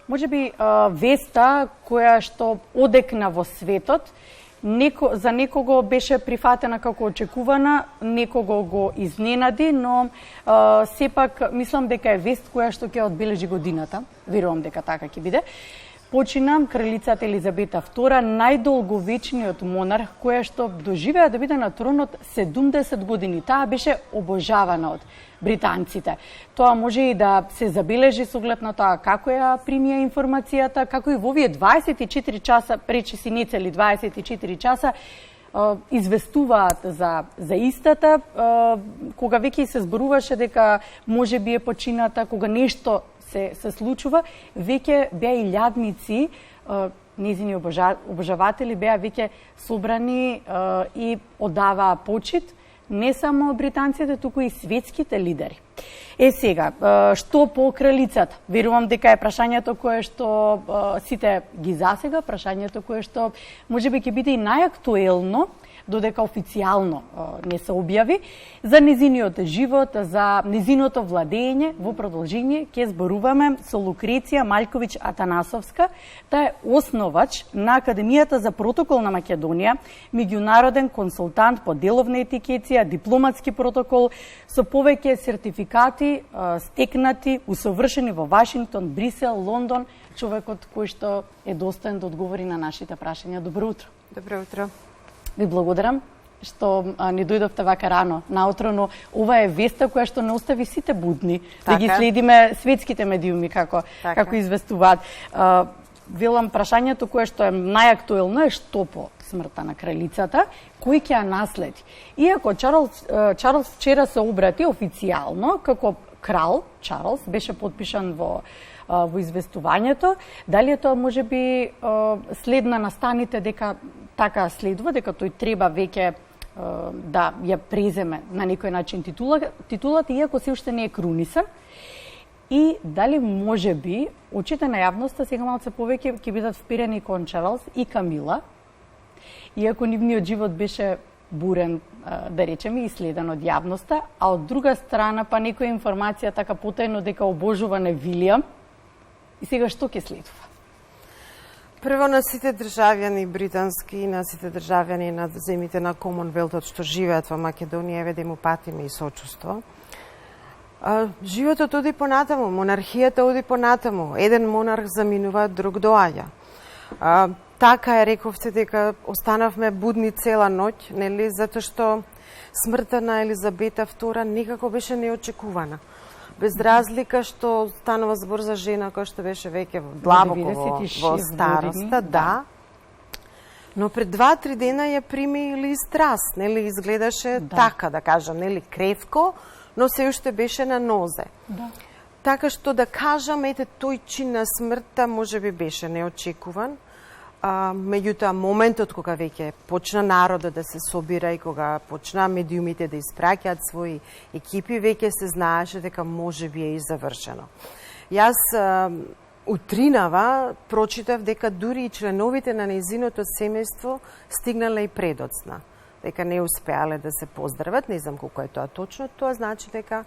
можеби веста која што одекна во светот, за некого беше прифатена како очекувана, некого го изненади, но сепак мислам дека е вест која што ќе одбележи годината, верувам дека така ќе биде. Починам кралицата Елизабета II, најдолговечниот монарх која што доживеа да биде на тронот 70 години. Таа беше обожавана од британците. Тоа може и да се забележи со оглед на тоа како ја примија информацијата, како и во овие 24 часа, пречиси не цели 24 часа, известуваат за истата, кога веќе се зборуваше дека може би е почината, кога нешто се случува, веќе беа и лјадници, незини обожаватели беа веќе собрани и одаваа почит не само британците, туку и светските лидери. Сега, што по кралицата? Верувам дека е прашањето кое што сите ги засега, прашањето кое што можеби ќе биде и најактуелно, додека официјално не се објави, за незиниот живот, за незиното владење. Во продолжение ќе зборуваме со Лукреција Маљковиќ Атанасовска. Таа е основач на Академијата за протокол на Македонија, меѓународен консултант по деловна етикетија, дипломатски протокол, со повеќе сертификати стекнати, усовршени во Вашингтон, Брисел, Лондон, човекот кој што е достоен да одговори на нашите прашања. Добро утро. Добро утро. Ви благодарам што не дојдовте вака рано наутро, но ова е веста која што не остави сите будни, да ги следиме светските медиуми како известуваат. Велам, прашањето кое што е најактуелно е што по смртта на кралицата, кој ќе ја наследи. Иако Чарлс вчера се обрати официјално како крал, Чарлс беше подпишан во известувањето, дали е тоа можеби след на настаните дека така следува, дека тој треба веќе да ја преземе на некој начин титулата, иако се уште не е крунисан, и дали можеби очите на јавноста сега малце повеќе ќе бидат вперени кон Чарлс и Камила, иако нивниот живот беше бурен, да речеме, и следен од јавноста, а од друга страна па некоја информација така потајно дека обожуване Вилијам. И сега што ќе следува? Прво, на сите државјани британски и на сите државјани на земите на Комонвелтот што живеат во Македонија, еве да му патиме и сочувство. Животот оди понатаму, монархијата оди понатаму. Еден монарх заминува, друг доаѓа. Така е, рековте дека останавме будни цела ноќ, нели, затоа што смртта на Елизабета II никако беше неочекувана. Без разлика што станува збор за жена која што беше веќе длабоко во староста, да. Но пред 2-3 дена ја прими или страст, нели, изгледаше така, да кажам, нели, кревко, но се уште беше на нозе. Да. Така што да кажам, ете, тој чин на смртта можеби беше неочекуван. Меѓутоа, моментот кога веќе почна народот да се собира и кога почна медиумите да испраќаат своји екипи, веќе се знаеше дека можеби е и завршено. Јас утринава прочитав дека дури и членовите на нејзиното семејство стигнале и предоцна, дека не успеале да се поздрават, не знам колку е тоа точно, тоа значи дека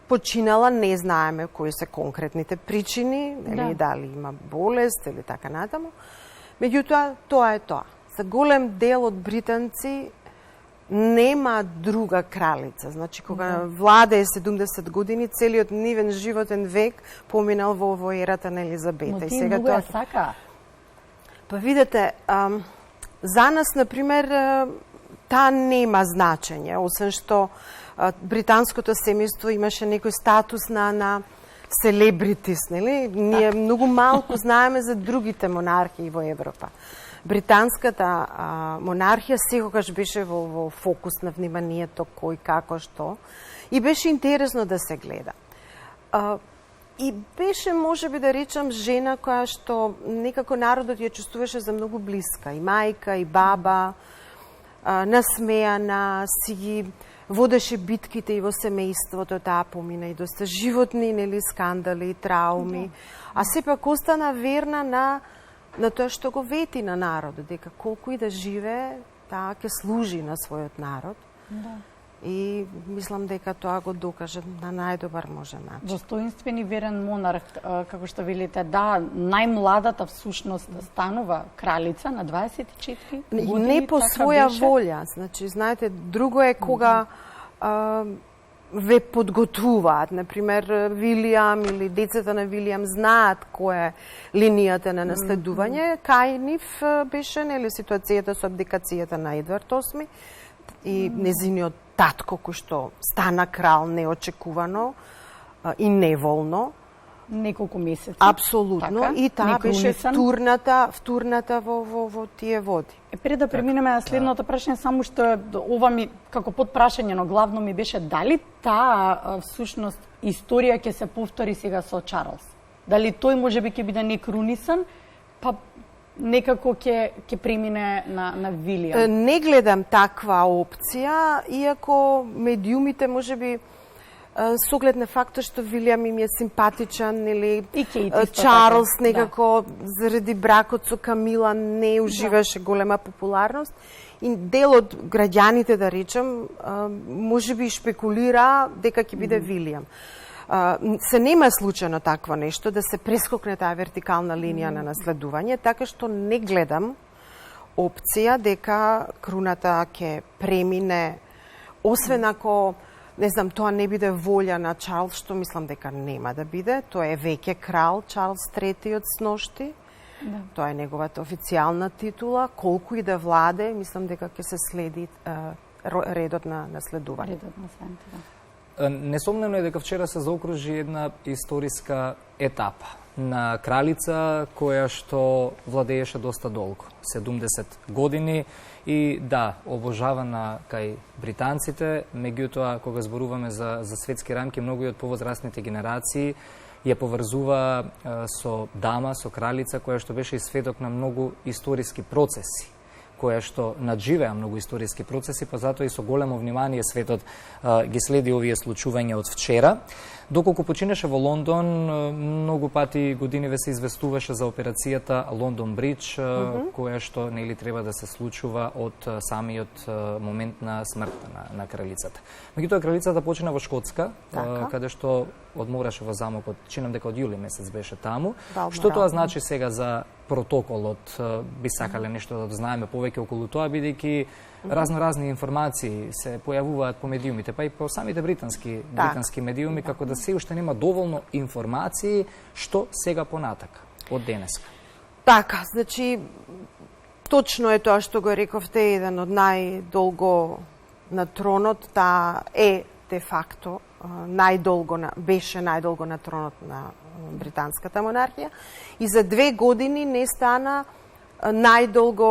починала, не знаеме кои се конкретните причини, или дали има болест или така натаму. Меѓутоа, тоа е тоа. За голем дел од британци нема друга кралица. Значи, кога владее 70 години, целиот нивен животен век поминал во ерата на Елизабета. Но тие многу ја сака. Па видете, за нас, например, таа нема значење, освен што британското семејство имаше некој статус на селебритис, нели? Ние многу малку знаеме за другите монархии во Европа. Британската монархија секогаш беше во фокус на вниманието, кој, како, што. И беше интересно да се гледа. И беше, можеби да речам, жена која што некако народот ја чувствуваше за многу блиска. И мајка, и баба, насмејана, си ги водеше битките и во семејството, таа помина и доста животни, нели, скандали и трауми, а сепак остана верна на тоа што го вети на народот, дека колку и да живее, таа ќе служи на својот народ. и мислам дека тоа го докаже на најдобар можен начин. Достоинствен и верен монарх, како што велите, да, најмладата всушност станува кралица на 24 години. Не по своја волја, значи, знаете, друго е кога ве подготвуваат. Например, Вилијам или децата на Вилијам знаат која е линијата на наследување. Кај нив беше, нели, ситуацијата со абдикацијата на Едвард VIII и незиниот татко кој што стана крал неочекувано и неволно. Неколку месеци. Апсолутно. Така, и таа беше втурната во тие води. Пред да преминеме на следното прашање, само што ова ми како подпрашање, но главно ми беше дали таа всушност историја ќе се повтори сега со Чарлс? Дали тој можеби ќе биде некрунисан, па некако ќе премине на Вилијам? Не гледам таква опција, иако медиумите можеби со оглед на фактот што Вилијам им е симпатичен или Чарлс некако заради бракот со Камила не уживаше голема популарност и дел од граѓаните, да речем, можеби шпекулира дека ќе биде Вилијам. Се нема случајно такво нешто да се прескокне таа вертикална линија на наследување, така што не гледам опција дека круната ќе премине, освен ако не знам, тоа не биде волја на Чарлс, што мислам дека нема да биде. Тој е веќе крал, Чарлс III од сношти. Да. Тоа е неговата официјална титула. Колку и да владе, мислам дека ќе се следи редот на наследување. Несомнено е дека вчера се заокружи една историска етапа на кралица која што владееше доста долго, 70 години, и да, обожавана кај британците, меѓутоа кога зборуваме за светски рамки, многу од повозрастните генерации ја поврзува со дама, со кралица која што беше и сведок на многу историски процеси, која што надживеа многу историски процеси, па затоа и со големо внимание светот ги следи овие случувања од вчера. Доколку починеше во Лондон, многу пати годиниве се известуваше за операцијата Лондон Бридж, која што нели треба да се случува од самиот момент на смртта на кралицата. Меѓутоа кралицата почина во Шкотска, каде што одмораше во замокот, чинам дека од јули месец беше таму. Што тоа значи сега за протоколот? Би сакале нешто да знаеме повеќе околу тоа, бидејќи разни информации се појавуваат по медиумите, па и по самите британски медиуми, како да се уште нема доволно информации што сега понатака од денеска. Така, значи точно е тоа што го рековте, еден од најдолго на тронот, таа е де факто беше најдолго на тронот на британската монархија и за 2 години не стана најдолг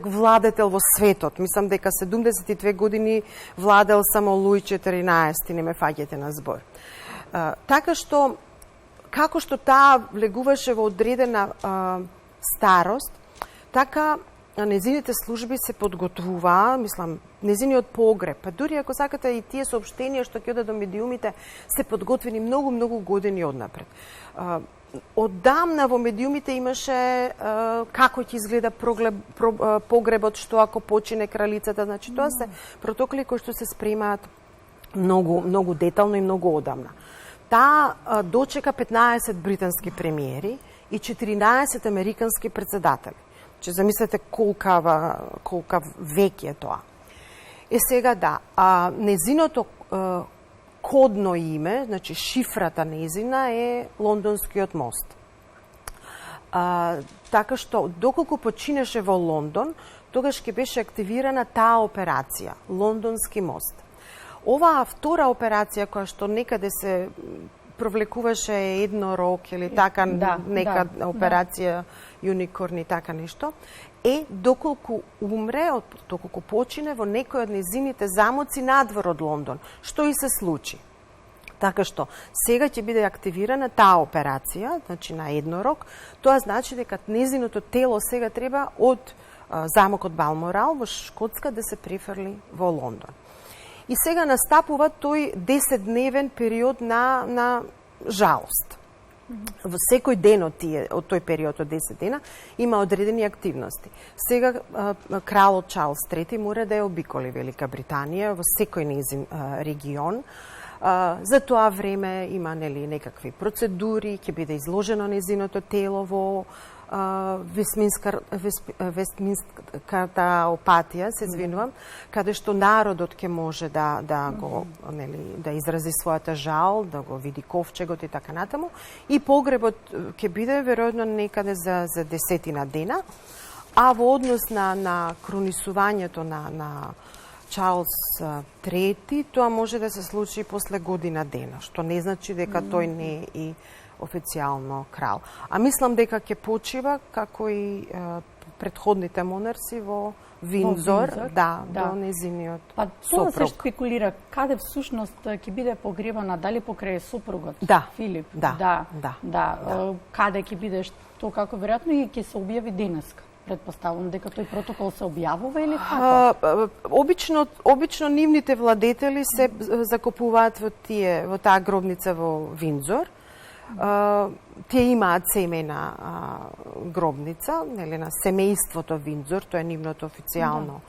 владетел во светот. Мислам дека 72 години владел само Луи 14, не ме фаќате на збор. Така што, како што таа влегуваше во одредена старост, така незините служби се подготвуваа, мислам, незиниот погреб, па дури ако сакате и тие соопштенија што ќе одат до медиумите, се подготвени многу години однапред. Оддамна во медиумите имаше како ќе изгледа погребот, што ако почине кралицата, значи тоа се протоколи кои што се спремаат многу детално и многу одамна. Таа дочека 15 британски премиери и 14 американски председатели. Че замислете колкав век е тоа. Сега да, незиното кодно име, значи шифрата незина е Лондонскиот мост. Така што, доколку починеше во Лондон, тогаш ќе беше активирана таа операција, Лондонски мост. Оваа втора операција, која што некаде се провлекуваше еднорог или така нека операција Юникорн и така нешто, е доколку умре, доколку почине во некој од незините замоци надвор од Лондон, што и се случи. Така што, сега ќе биде активирана таа операција, значи на еднорог, тоа значи дека незиното тело сега треба од замокот Балморал во Шкотска да се префрли во Лондон. И сега настапува тој 10-дневен период на жалост. Во секој ден од тој период од 10 дена има одредени активности. Сега кралот Чарлс III мора да ја обиколи Велика Британија во секој нејзин регион. За тоа време има некакви процедури, ќе биде изложено нејзиното тело во Вестминската опатија, се извинувам, каде што народот ќе може да изрази својата жал, да го види ковчегот и така натаму. И погребот ќе биде веројатно некаде за 10 дена, а во однос на кронисувањето на Чарлс III, тоа може да се случи после година дена, што не значи дека тој не е и официјално крал. А мислам дека ќе почива, како и претходните монарси, во Виндзор, до незиниот сопруг. Тоа се спекулира, каде всушност ќе биде погребана, дали покрај сопругот Филип? Да. Каде ќе биде, што како веројатно и ќе се објави денеска. Предпоставувам дека тој протокол се објавува или како? Обично нивните владетели се закопуваат во таа гробница во Виндзор. Тие имаат семејна гробница, на семејството Виндзор, тоа е нивното официјално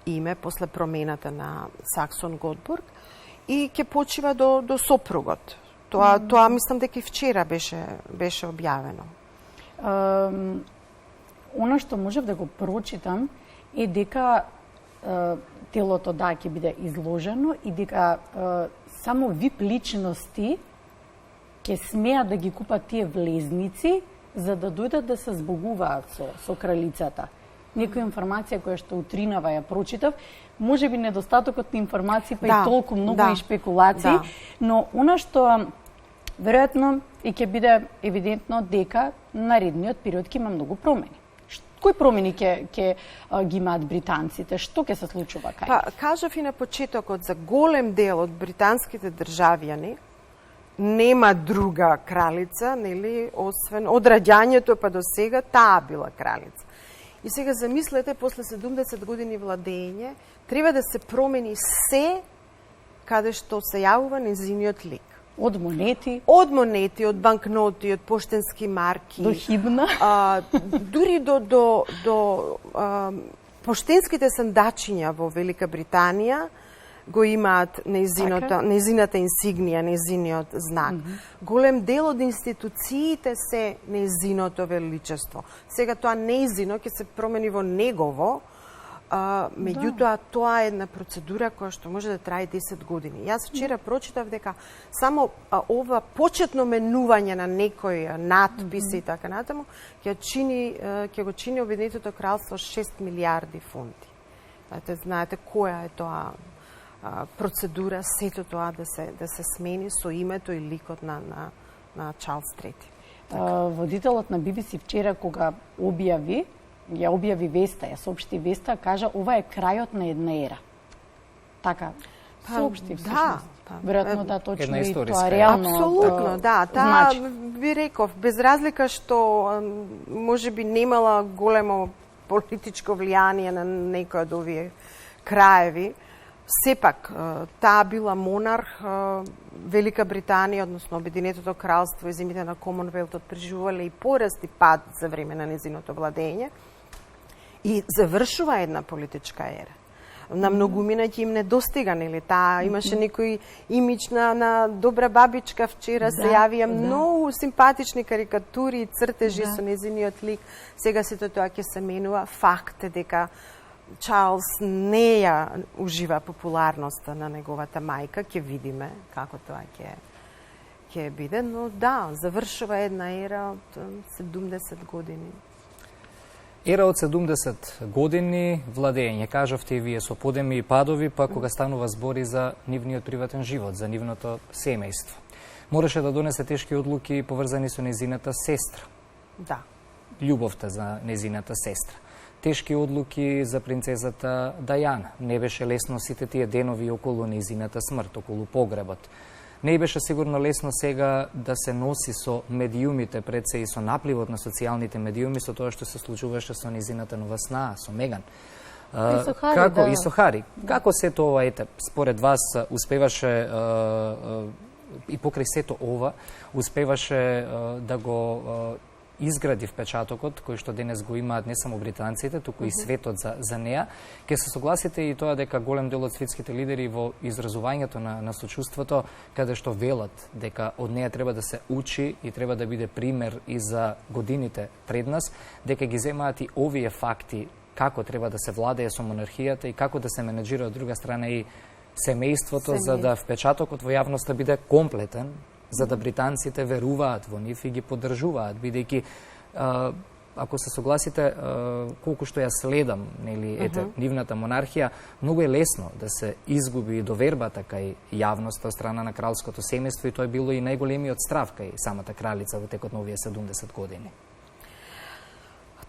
име после промената на Саксон-Готбург, и ќе почива до сопругот. Тоа мислам дека и вчера беше објавено. Она што можев да го прочитам е дека телото ќе биде изложено и дека само вип личности ќе смеат да ги купат тие влезници за да дојдат да се збогуваат со кралицата. Некоја информација која што утринава ја прочитав, може би недостатокот на информации па и толку многу и шпекулации, но она што веројатно и ќе биде евидентно дека наредниот период ќе има многу промени. Кои промени ќе ги имаат британците? Што ќе се случува кај? Кажав и на почетокот, за голем дел од британските државјани нема друга кралица, освен од раѓањето па до сега, таа била кралица. И сега замислете, после 70 години владење, треба да се промени се каде што се јавува незиниот лик. Од монети, од банкноти, од поштенски марки, до химна, дури до поштенските сандачиња во Велика Британија го имаат нејзината инсигнија, нејзиниот знак. Голем дел од институциите се нејзиното величество. Сега тоа нејзино ќе се промени во негово, меѓутоа тоа е една процедура која што може да трае 10 години. Јас вчера прочитав дека само ова почетно менување на некој надписи и така натаму ќе го чини Обединетото кралство 6 милиарди фунти. Знаете која е тоа процедура, сето тоа да се смени со името и ликот на Чарлс III. Водителот на BBC вчера кога ја објави веста, ја соопшти веста, кажа ова е крајот на една ера. Така соопшти всушност. Веројатно точно и тоа реално. Апсолутно, таа би реков, без разлика што можеби немала големо политичко влијание на некој од овие краеви, сепак таа била монарх, Велика Британија, односно Обединетото кралство и земјите на Комонвелтот преживувале и пораст и пад за време на незиното владење и завршува една политичка ера. На многумина ќе им недостига, таа имаше некој имидж на добра бабичка, вчера се јавија многу симпатични карикатури и цртежи со незиниот лик. Сега сето тоа ќе се менува. Факт е дека Чарлс не ја ужива популарноста на неговата мајка, ќе видиме како тоа ќе биде, но завршува една ера од 70 години. Ера од 70 години владење, кажавте и вие, со подеми и падови, па кога станува збори за нивниот приватен живот, за нивното семејство. Мораше да донесе тешки одлуки поврзани со незината сестра. Љубовта за незината сестра. Тешки одлуки за принцезата Дајана. Не беше лесно сите тие денови околу незината смрт, околу погребот. Не беше сигурно лесно сега да се носи со медиумите, пред се и со напливот на социјалните медиуми, со тоа што се случуваше со незината нова снаа, со Меган. И со Хари. Како се тоа, според вас, успеваше и покрај сето ова успеваше да го изгради впечатокот кој што денес го имаат не само британците, туку и светот за неа. Ке се согласите и тоа дека голем дел од светските лидери во изразувањето на сочувството, каде што велат дека од неа треба да се учи и треба да биде пример и за годините пред нас, дека ги земаат и овие факти како треба да се владее со монархијата и како да се менеджира од друга страна и семејството, за да впечатокот во јавноста биде комплетен, за да британците веруваат во нив и ги поддржуваат, бидејќи ако се согласите, колку што ја следам, нели, нивната монархија, многу е лесно да се изгуби и довербата кај јавноста од страна на кралското семејство и тоа е било и најголемиот страв кај самата кралица во текот на овие 70 години.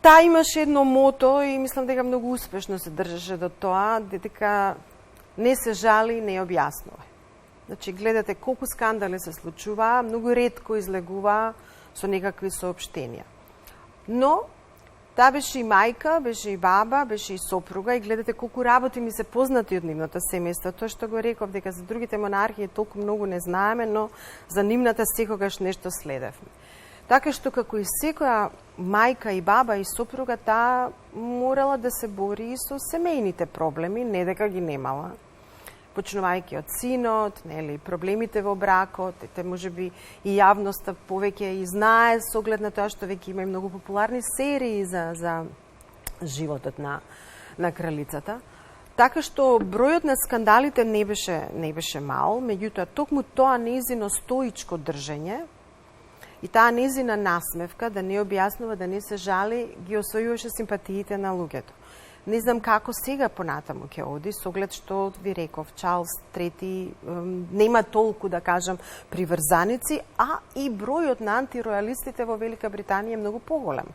Таа имаше едно мото и мислам дека многу успешно се држеше до тоа, дека не се жали, не објаснува. Значи, гледате колку скандали се случува, многу ретко излегува со некакви соопштенија. Но, таа беше и мајка, беше и баба, беше и сопруга и гледате колку работи ми се познати од нивното семејство. Тоа што го реков дека за другите монархии толку многу не знаеме, но за нивната секогаш нешто следевме. Така што како и секоја мајка и баба и сопруга, таа морала да се бори и со семејните проблеми, не дека ги немала. Почнувајќи од синот, нели, проблемите во бракот, те можеби и јавноста повеќе и знае со оглед на тоа што веќе има и многу популарни серии за животот на кралицата. Така што бројот на скандалите не беше мал, меѓутоа токму тоа нејзино стоичко држење и таа нејзина насмевка да не објаснува, да не се жали, ги освојуваше симпатиите на луѓето. Не знам како сега понатаму ќе оди, со оглед што ви реков, Чарлс III нема толку, да кажам, приврзаници, а и бројот на антиројалистите во Велика Британија е многу поголем.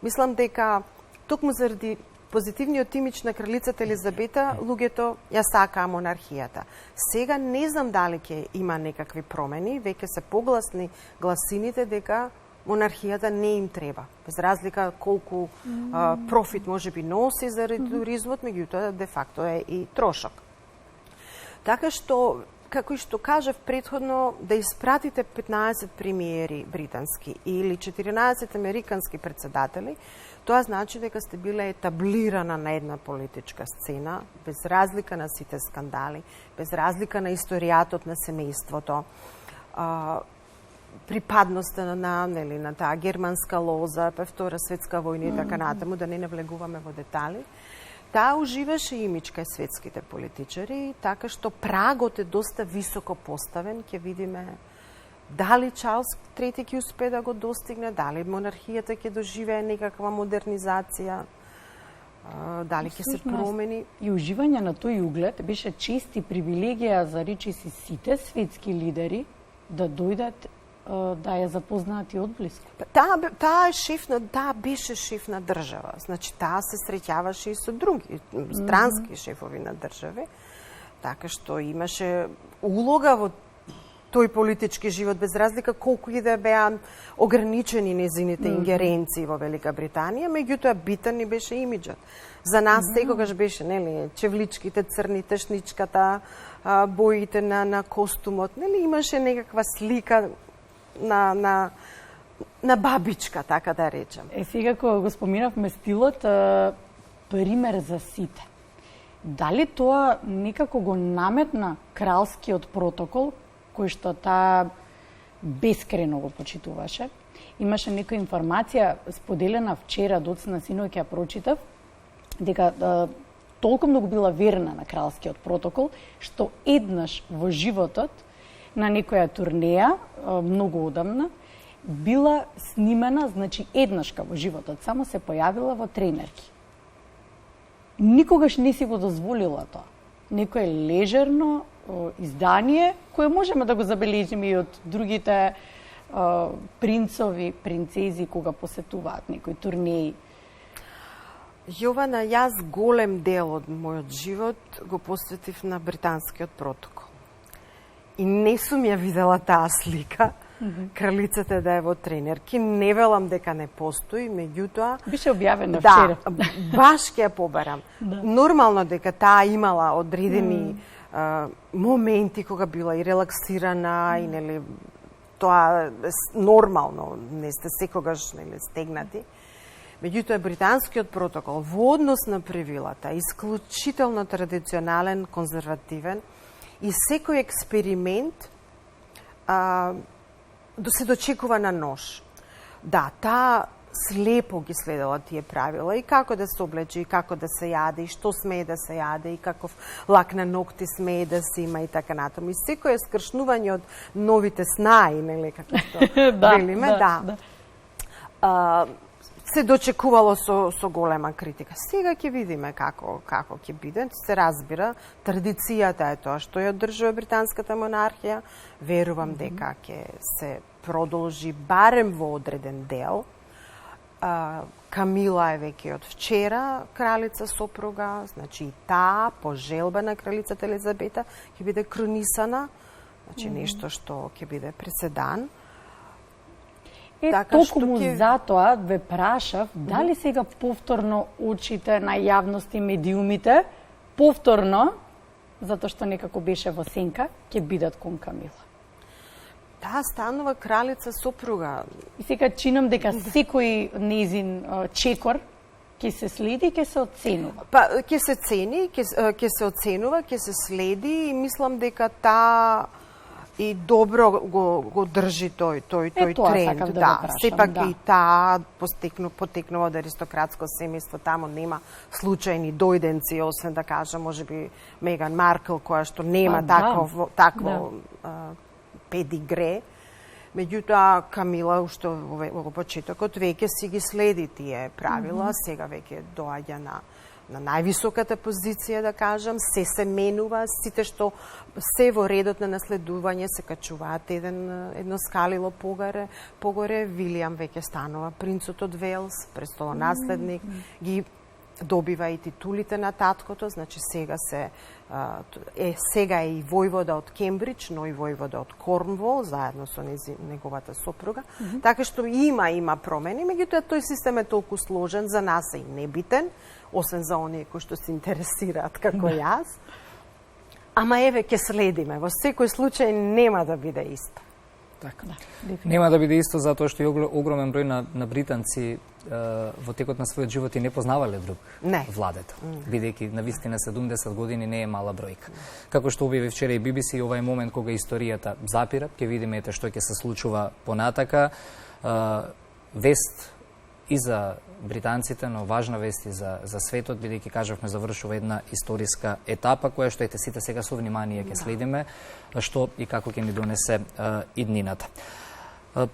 Мислам дека токму заради позитивниот имидж на кралицата Елизабета, луѓето ја сакаа монархијата. Сега не знам дали ќе има некакви промени, веќе се погласни гласините дека монархијата не им треба. Без разлика колку профит може би носи заради туризмот, меѓутоа де факто е и трошок. Така што, како и што кажав претходно, да испратите 15 премиери британски или 14 американски председатели, тоа значи дека сте биле етаблирана на една политичка сцена, без разлика на сите скандали, без разлика на историјатот на семејството, припадноста на таа германска лоза, па Втора светска војна и така натаму, да не навлегуваме во детали. Таа уживаше имидж кај светските политичари, така што прагот е доста високо поставен, ќе видиме дали Чарлс III ќе успее да го достигне, дали монархијата ќе доживее некаква модернизација, дали ќе се промени. И уживање на тој углед беше чест и привилегија за речиси сите светски лидери да дојдат да ја запознаат и одблиску. Таа беше шеф на држава. Значи, таа се среќаваше и со други странски шефови на држави. Така што имаше улога во тој политички живот, без разлика колку и да беа ограничени незините ингеренции во Велика Британија, меѓутоа битен ни беше имиджот. За нас секогаш беше, нели, чевличките, црните, шничката, боите на костумот, нели, имаше некаква слика на бабичка, така да речем. Сега кога го споминавме стилот, пример за сите. Дали тоа некако го наметна кралскиот протокол, кој што таа бескрено го почитуваше? Имаше некоја информација споделена вчера, доцна синоќ ја прочитав, дека толку многу била верна на кралскиот протокол, што еднаш во животот на некоја турнеја, многу одамна, била снимена, значи еднашка во животот, само се појавила во тренерки. Никогаш не си го дозволила тоа. Некое лежерно издание, кое можеме да го забележиме и од другите принцови, принцези, кога посетуваат некои турнеи. Јована, јас голем дел од мојот живот го посветив на британскиот протокол. И не сум ја видела таа слика, кралицата да е во тренерки. Не велам дека не постои, меѓутоа... Беше објавена вчера. Да, баш ќе ја побарам. Нормално дека таа имала одредени моменти кога била и релаксирана и нели тоа е нормално, не сте секогаш нели стегнати. Меѓутоа британскиот протокол во однос на правилата е исклучително традиционален, конзервативен и секој експеримент се дочекува на нож. Да, таа слепо ги следела тие правила и како да се облече, и како да се јаде, и што смее да се јаде, и каков лак на ногти смее да се има и така натаму. И секој скршнување од новите снаи, нели, како што велиме, се дочекувало со голема критика. Сега ќе видиме како ќе биде, се разбира, традицијата е тоа што ја одржува британската монархија. Верувам дека ќе се продолжи барем во одреден дел. Камила е веќе од вчера кралица сопруга, значи и таа по желба на кралицата Елизабета ќе биде кронисана, значи нешто што ќе биде преседан. Така токму затоа ве прашав, дали сега повторно очите на јавност и медиумите, повторно, затоа што некако беше во сенка, ќе бидат кон Камила? Таа станува кралица сопруга. И сега чинам дека секој незин чекор ќе се следи и ќе се оценува. Па, ќе се цени, ќе се оценува, ќе се следи и мислам дека таа и добро го држи тој тренд. Да, сепак и таа потекнува од аристократско семејство, таму нема случајни дојденци, освен да кажам, можеби Меган Маркл, која што нема такво педигре. Меѓутоа, Камила, уште во почетокот, веќе си ги следи тие правила, сега веќе доаѓа на највисоката позиција, да кажам, се менува, сите што се во редот на наследување се качуваат едно скалило погоре. Вилијам веќе станува принцот од Велс, престолонаследник, ги добива и титулите на таткото, значи сега е и војвода од Кембридж, но и војвода од Корнвол, заедно со неговата сопруга. Така што има промени, меѓутоа тој систем е толку сложен, за нас е и небитен, освен за оние кои што се интересираат како јас. Ама еве ќе следиме, во секој случај нема да биде исто. Така. Нема да биде исто затоа што и огромен број на британци во текот на својот живот и не познавале друг владетел, бидејќи навистина 70 години не е мала бројка. Како што објави вчера и BBC, ова е момент кога историјата запира, ќе видиме што ќе се случува понатака. Вест и за британците, но важна вест и за светот, бидејќи кажавме завршува една историска етапа која што сите сега со внимание ќе следиме, што и како ќе ни донесе иднината.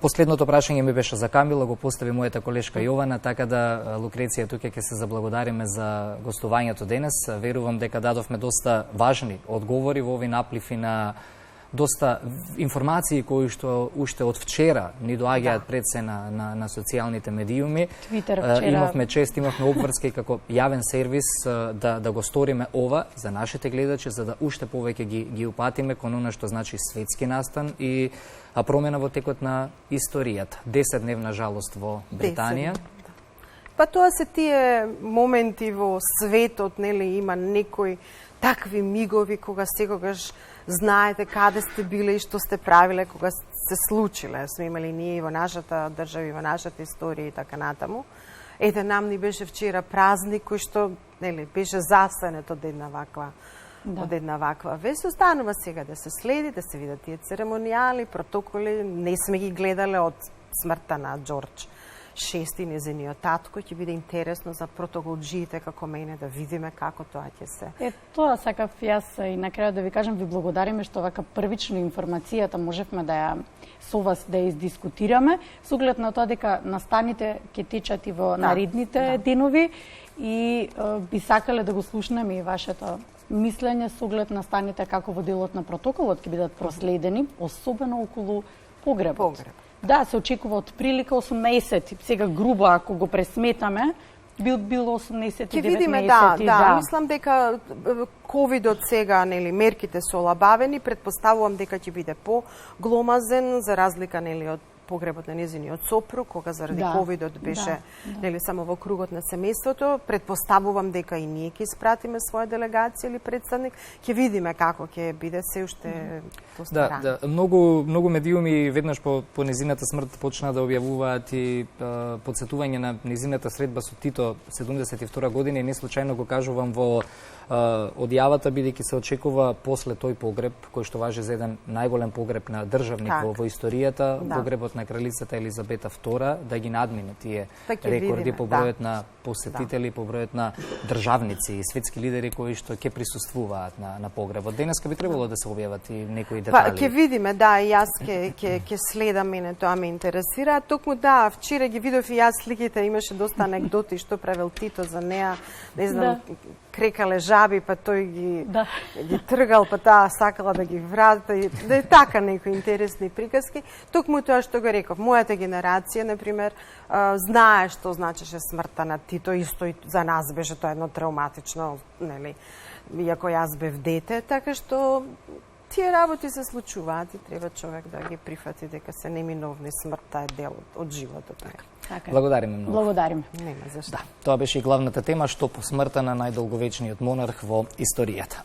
Последното прашање ми беше за Камила, го постави мојата колешка Јована, така да, Лукреција, тука ќе се заблагодариме за гостувањето денес. Верувам дека дадовме доста важни одговори во овој наплив и на доста информации кои што уште од вчера ни доаѓаат пред се на социјалните медиуми. Имавме чест, имавме обврска и како јавен сервис да го сториме ова за нашите гледачи, за да уште повеќе ги упатиме кон она што значи светски настан и промена во текот на историјата. 10-дневна жалост во Британија. Па тоа се тие моменти во светот, нели, има некои такви мигови кога секогаш знаете каде сте биле и што сте правиле кога се случиле. Сме имали ние и во нашата држава и во нашата историја и така натаму. Ете, нам ни беше вчера празник кој што, нели, беше застанет од една ваква вест. Останува сега да се следи, да се видат тие церемонијали, протоколи. Не сме ги гледале од смртта на Џорџ VI, незиниот татко. Ќе биде интересно за протоколџиите како мене да видиме како тоа ќе се. Тоа сакав јас и на крајот да ви кажам, ви благодариме што вака првично информацијата можевме да ја со вас да ја издискутираме, со оглед на тоа дека настаните ќе течат и во наредните денови и би сакале да го слушнеме и вашето мислење со оглед на станите како во делот на протоколот ќе бидат проследени, особено околу погребот. Да, се очекува од прилика 8 месеци. Сега грубо ако го пресметаме, било 89 Ќе видиме, месеци. Да. Мислам дека ковидот сега, нели, мерките се олабавени, претпоставувам дека ќе биде погломазен за разлика, нели, од погребот на незиниот сопруг, кога заради Да. ковидот беше нели само во кругот на семејството. Предпоставувам дека и ние ќе испратиме своја делегација или представник, ќе видиме како ќе биде, се уште доста рано. Да, многу медиуми веднаш по незината смрт почна да објавуваат и подсетување на незината средба со Тито 72 година и не случајно го кажувам во одјавата, бидејќи се очекува после тој погреб, кој што важи за еден најголем погреб на државник во историјата, погребот на кралицата Елизабета II, да ги надмине тие рекорди по бројот на посетители, по бројот на државници и светски лидери кои што ќе присуствуваат на погребот. Денеска би требало да се објават и некои детали. Ќе видиме, да, и јас ќе следам, мене тоа ме интересира. Токму да, вчера ги видов и јас сликите, имаше доста анегдоти што правил Тито за неа, не знам, крекале жаби, па тој ги тргал, па таа сакала да ги врати, да е така некои интересни приказки. Токму тоа што го реков, мојата генерација, например, знае што значеше смртта на Тито, исто и за нас беше тоа едно травматично, нели, иако јас бев дете, така што тие работи се случуваат и треба човек да ги прифати дека се неминовни, смртта е дел од животот. Така. Благодариме многу. Благодариме. Нема зашто. Тоа беше и главната тема, што по смртта на најдолговечниот монарх во историјата.